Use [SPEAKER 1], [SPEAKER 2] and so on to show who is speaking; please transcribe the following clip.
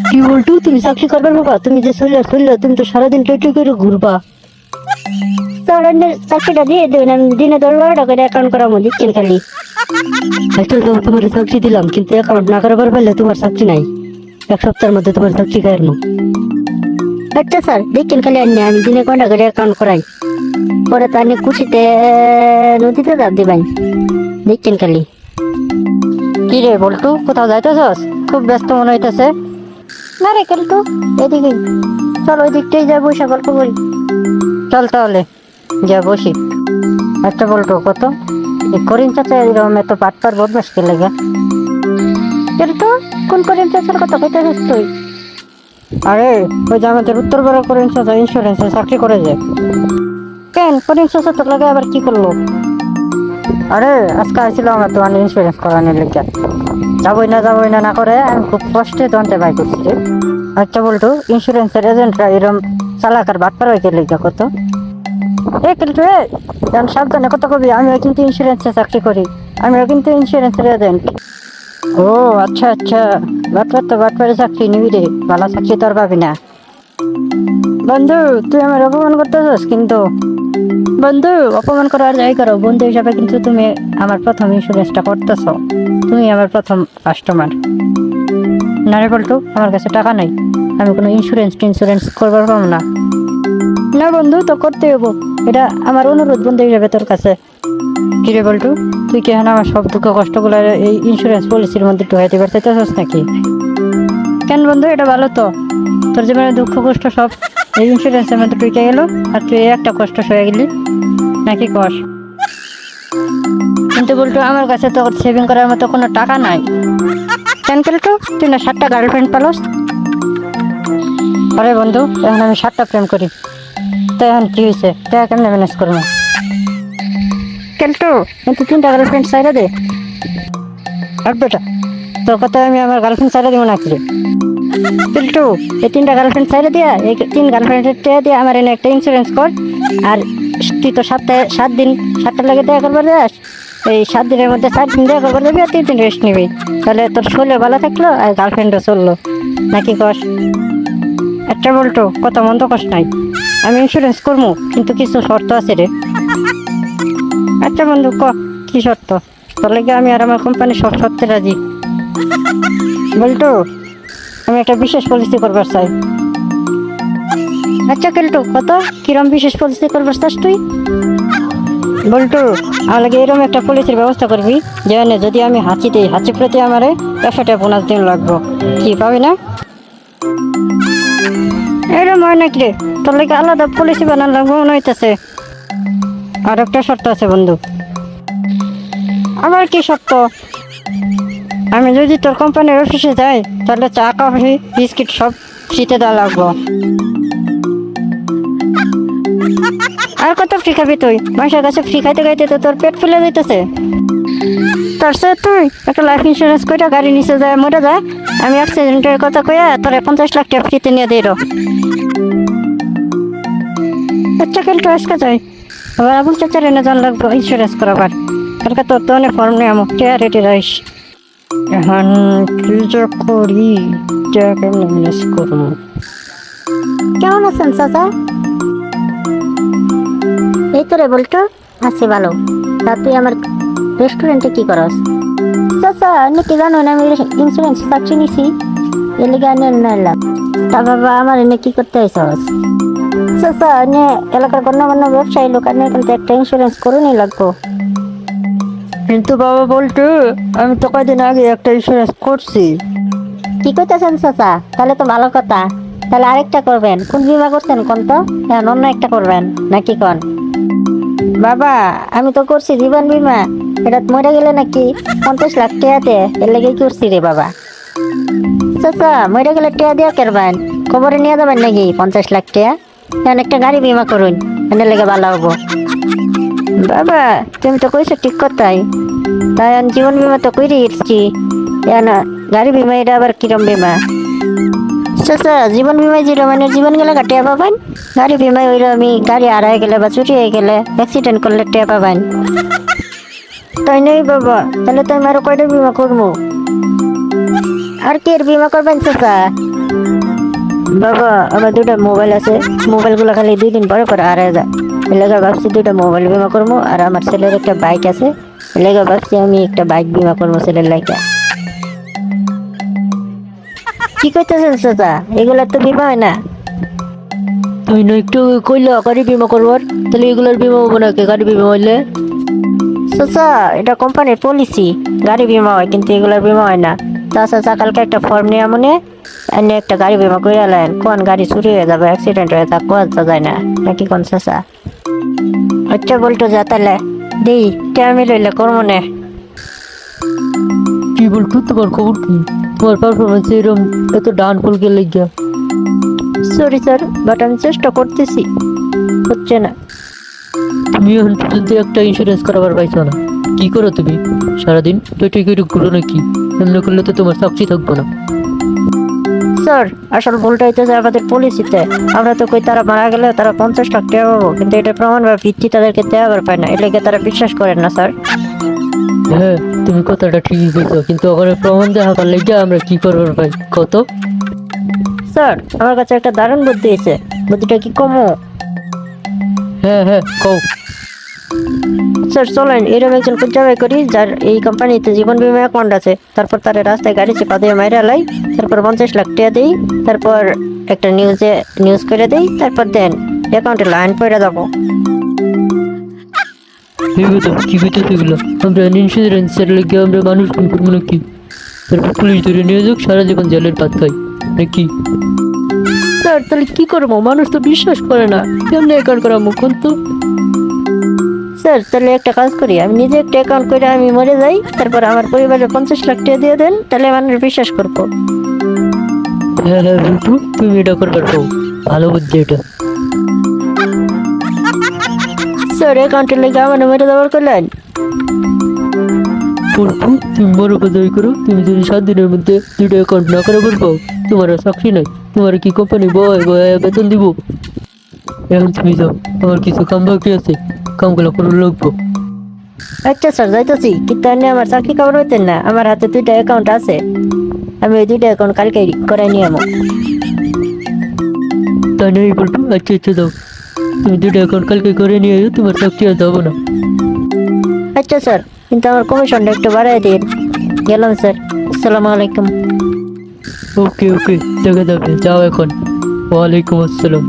[SPEAKER 1] কি বলতো, তুমি চাকরি করবে বাবা? তুমি যে চললে তুমি তো সারাদিন টই করে ঘুরবা। চাকরিটা দিয়ে দেবেন, আমি দিনে 10-12 টাকা করে অ্যাকাউন্ট করাবো, দিচ্ছেন খালি। একটা তো তোমার চাকরি দিলাম, কিন্তু অ্যাকাউন্ট না করাবার পারলে তোমার চাকরি নাই। 1 সপ্তাহের মধ্যে তোমার চাকরি খাইরনো। আচ্ছা স্যার, দেখছেন খালি আনি, আমি দিনে কয়টা করে অ্যাকাউন্ট করাই, পরে তো আমি খুশিতে নদীতে চাপ দিবাই, দেখছেন খালি। কি রে বল্টু, কোথাও যাইতেছস? খুব ব্যস্ত মনে হইতেছে। না রে কেলটু, এদিকে চল, ওই দিকটাই যাই, বসে গল্প করি। চল তাহলে যা বসি। আচ্ছা বল্টু, কত করিম চাচা এরকম এত পাটপার বদমাস কে লাগে? কেলটু, কোন করিম চাচার কথা কইতেছিস তুই? আরে ওই যে আমাদের উত্তরপাড়া করিম চাচা ইন্স্যুরেন্সে চাকরি করে যে। কেন করিম চাচা তোর লাগে আবার কি করলো? আরে আজকে আসছিল আমার তো ইন্স্যুরেন্স করানোর লেগে, যাবোই না না করে আমি খুব কষ্টে দন্তে বাই করছি রে। আচ্ছা বলতো, ইন্স্যুরেন্সের এজেন্টরা এরকম চালাকার বাটপার হইতে লেগে কত? কিন্তু সাবধানে কত কবি, আমিও কিন্তু ইন্স্যুরেন্সে চাকরি করি, আমিও কিন্তু ইন্স্যুরেন্সের এজেন্ট। ও আচ্ছা আচ্ছা, বাটপার তো বাটপারে চাকরি নিবি রে, ভালো চাকরি তোর পাবি না। বন্ধু, তুই আমার অপমান করতেছিস কিন্তু। বন্ধু, অপমান করার যাই করো, বন্ধু হিসাবে কিন্তু তুমি আমার প্রথম ইন্স্যুরেন্সটা করতেছ, তুমি আমার প্রথম কাস্টমার। না রে বল্টু, আমার কাছে টাকা নাই, আমি কোনো ইন্স্যুরেন্স করবার পাবো না। না বন্ধু, তো করতে হবো, এটা আমার অনুরোধ বন্ধু হিসাবে তোর কাছে। কি রে বল্টু, তুই কি এখন আমার সব দুঃখ কষ্টগুলো এই ইন্স্যুরেন্স পলিসির মধ্যে ঢুকাইতে পারতেছিস নাকি? কেন বন্ধু, এটা ভালো তো, তোর জীবনে দুঃখ কষ্ট সব এই ইন্স্যুরেন্সের মধ্যে ঢুকে গেল, আর তুই একটা কষ্ট সয়ে গেলি নাকি কস? কিন্তু বলতো, আমার কাছে তো সেভিং করার মতো কোনো টাকা নাই। কেন কেলটু, তুই না 7টা গার্লফ্রেন্ড পালস? আরে বন্ধু, এখন আমি 7টা প্রেম করি, তো এখন কি হয়েছে, টাকা কেমনে ম্যানেজ করবো? কেলটু, কিন্তু 3টা গার্লফ্রেন্ড চাইরা দে। আর বেটা, তোর কথা আমি আমার গার্লফ্রেন্ড চাইরা দিব নাকি রে? কেলটু, এই 3টা গার্লফ্রেন্ড চাইরা দিয়া, এই 3 গার্লফ্রেন্ডের টাকা দিয়ে আমার এনে একটা ইন্স্যুরেন্স কর। আর তুই তো সপ্তাহে 7 দিন 7টার লাগে দেখা করবার যাস, এই 7 দিনের মধ্যে 4 দিন দেখা করবার যাবি আর 3 দিন রেস্ট নিবি, তাহলে তোর শরীর ভালো থাকলো আর গার্লফ্রেন্ডও চললো নাকি কস? একটা বলতো, কত মন্দ কস নাই, আমি ইন্স্যুরেন্স করবো, কিন্তু কিছু শর্ত আছে রে। আচ্ছা বন্ধু, কি শর্ত? তোর লাগে আমি আর আমার কোম্পানি সব শর্তে রাজি। বলতো, আমি একটা বিশেষ পলিসি করবার চাই। আচ্ছা কেলটু, কত কিরম বিশেষ পলিসি করবার চাস তুই? বলটু, আমার লাগে এরকম একটা পলিসির ব্যবস্থা করবি, যেখানে যদি আমি হাঁচি দিই, হাঁচি প্রতি আমার 100 টাকা বোনাস দিন লাগবো, কি পাবি না? এরকম হয় নাকি রে? তোর লাগে আলাদা পলিসি বানানো লাগবো মনে হইতেছে। আর একটা শর্ত আছে বন্ধু। আবার কি শর্ত? আমি যদি তোর কোম্পানির অফিসে যাই, তাহলে চা কফি বিস্কিট সব ফ্রিতে দেওয়া লাগবো। আর কত ফ্রি খাবি তুই? মানুষের কাছে ফ্রি খাইতে খাইতে তো তোর পেট ফুলে যাইতেছে। তার সাথে তুই একটা লাইফ ইন্স্যুরেন্স কইরা গাড়ি নিচে যায় মরে যায়, আমি অ্যাক্সিডেন্টের কথা কইয়া তোর 50 লাখ টাকা ফ্রিতে নিয়ে দিই। আচ্ছা কেলটু, আজকে যাই, আবার আবুল চাচার এনে জান লাগবো ইন্স্যুরেন্স করাবার, কালকে তোর তো অনেক ফর্ম নিয়ে আমার টেয়া রেডি রাইস। এখন কি যে করি, কেমন ম্যানেজ করবো? কেমন আছেন চাচা? এই তো রে বলতো, আছি ভালো। তা তুই আমার রেস্টুরেন্টে কি করস? চাচা, আপনি কি জানেন আমি ইন্স্যুরেন্স চাকরি নিছি, এর লিগে নিলাম। তা বাবা, আমার এনে কি করতে আইসস? চাচা, এনে এলাকার গণ্যমান্য ব্যবসায়ী লোক, আমি কিন্তু একটা ইন্স্যুরেন্স করুনই লাগবো। কিন্তু বাবা বলতো, আমি তো কয়দিন আগে একটা ইন্স্যুরেন্স করছি। কি করতেছেন চাচা? তাহলে তো ভালো কথা, তাহলে আরেকটা করবেন। কোন বিমা করছেন কোন তো, হ্যাঁ অন্য একটা করবেন নাকি কোন? বাবা, আমি তো করছি জীবন বিমা, এটা মরে গেলে নাকি 50 লাখ টাকা দেয়, এর লেগে করছি রে বাবা। চাচা, মরে গেলে টাকা দেওয়া করবেন, কবরে নিয়ে যাবেন নাকি 50 লাখ টাকা? এখন একটা গাড়ি বিমা করুন, এর লেগে ভালো হবো। বাবা, তুমি তো কইছো ঠিক কথাই, তাই আমি জীবন বিমা তো করে এসছি, এখন গাড়ি বিমা এটা আবার কিরম বিমা? চাচা, জীবন বিমায় জিরো মানে জীবন গেলে টেয়া পাবেন, গাড়ি বিমায় ওই আমি গাড়ি হারাই গেলে বা চুরি হয়ে গেলে অ্যাক্সিডেন্ট করলে টেয়া পাবেন। তাই নেই বাবা, তাহলে তো আমি আরো কয়টা বিমা করবো? আর কি এর বিমা করবেন চাচা? বাবা আমার দুটো মোবাইল আছে, মোবাইলগুলো খালি 2 দিন পরে পরে হারিয়ে যায়। এলাকা ভাবছি দুটো মোবাইল বিমা করবো, আর আমার ছেলের একটা বাইক আছে, এলাকা ভাবছি আমি একটা বাইক বিমা করবো ছেলের লাইকা। কি করতেছেন চাচা? এগুলার তো বিমা হয় না। তুই না একটু কইলো গাড়ি বিমা করবার, তাহলে এগুলোর বিমা হবো নাকি? গাড়ি বিমা হইলে চাচা এটা কোম্পানির পলিসি, গাড়ি বিমা হয় কিন্তু এগুলোর বিমা হয় না। চাচা কালকে একটা ফর্ম নিয়ে মনে এনে একটা গাড়ি বিমা করে এলেন, কোন গাড়ি চুরি হয়ে যাবে, অ্যাক্সিডেন্ট হয়ে তা কোয়া যায় না নাকি কোন চাচা? আচ্ছা বলতো যা তাহলে দেই টাইমে লইলে করবো নে। কি বলতো তোমার খবর কি? তোমার পারফরমেন্স এরকম এত ডান ফুল গেলে গিয়া? সরি স্যার, বাট আমি চেষ্টা করতেছি, হচ্ছে না। তুমি এখন পর্যন্ত একটা ইন্স্যুরেন্স করাবার পাইছো না, কি করো তুমি সারাদিন? পেটে করে ঘুরো নাকি? এমনি করলে তো তোমার চাকরি থাকবো না। স্যার আসল ভুলটা হইতেছে আমাদের পলিসিতে। আমরা তো কই তারা মারা গেলে তারা 50 লাখ টাকা পাবো, কিন্তু এটা প্রমাণ বা ভিত্তি তাদেরকে দেওয়ার পায় না, এটাকে তারা বিশ্বাস করেন না স্যার। হ্যাঁ তুমি কথাটা ঠিকই কইছো, কিন্তু ওখানে প্রমাণ দেখা পারলে গিয়ে আমরা কি করবার পাই কত? স্যার আমার কাছে একটা দারুণ বুদ্ধি আছে, বুদ্ধিটা কি কমো? হ্যাঁ হ্যাঁ কও। স্যার চলেন এরকম একজন খুঁজে করি যার এই কোম্পানিতে জীবন বীমা অ্যাকাউন্ট আছে, তারপর তার রাস্তায় গাড়ি চেপা দিয়ে মাইরা লাই, তারপর 50 লাখ টাকা দিই, তারপর একটা নিউজ করে দিই, তারপর দেন অ্যাকাউন্টে লাইন পড়ে যাবো। কি কইতেছে এগুলো? আমরা ইন্স্যুরেন্সের লেগে আমরা মানুষ খুন করবো নাকি? তারপর পুলিশ ধরে নিয়ে যাক, সারা জীবন জেলের ভাত খাই নাকি? স্যার তাহলে কি করবো? মানুষ তো বিশ্বাস করে না, কেমনে অ্যাকাউন্ট করা মুখ তো? স্যার তাহলে একটা কাজ করি, আমি নিজে একটা অ্যাকাউন্ট করে আমি মরে যাই, তারপর আমার পরিবারের 50 লাখ টাকা দিয়ে দেন, তাহলে মানুষ বিশ্বাস করবো। হ্যাঁ হ্যাঁ বিটু, তুমি এটা করবার পাও, ভালো বুদ্ধি এটা। স্যার অ্যাকাউন্টের লেগে আমার মরে যাওয়ার করলেন? তুমি বড় কথাই করো, তুমি যদি 7 দিনের মধ্যে 2টা অ্যাকাউন্ট না করে পারবো, তোমার চাকরি নাই। তোমার কি কোম্পানি বয় বেতন দিব? এখন তুমি যাও, আমার কিছু কাম বাকি আছে, কামগুলো করে লাগবো। আচ্ছা স্যার যাইতেছি, কিন্তু আপনি আমার চাকরি খবর হইতেন না, আমার হাতে 2টা অ্যাকাউন্ট আছে, আমি ওই 2টা অ্যাকাউন্ট কালকে করে নিয়ে আমো। তাই নাই বলতো? আচ্ছা আচ্ছা যাও, তুমি 2টা অ্যাকাউন্ট কালকে করে নিয়ে এসো, তোমার চাকরি আর যাবো না। আচ্ছা স্যার, কিন্তু আমার কমিশনটা একটু বাড়াই দিন। গেলাম স্যার, আসসালামু আলাইকুম। ওকে ওকে, দেখা যাবে, যাও এখন। ওয়ালাইকুম আসসালাম।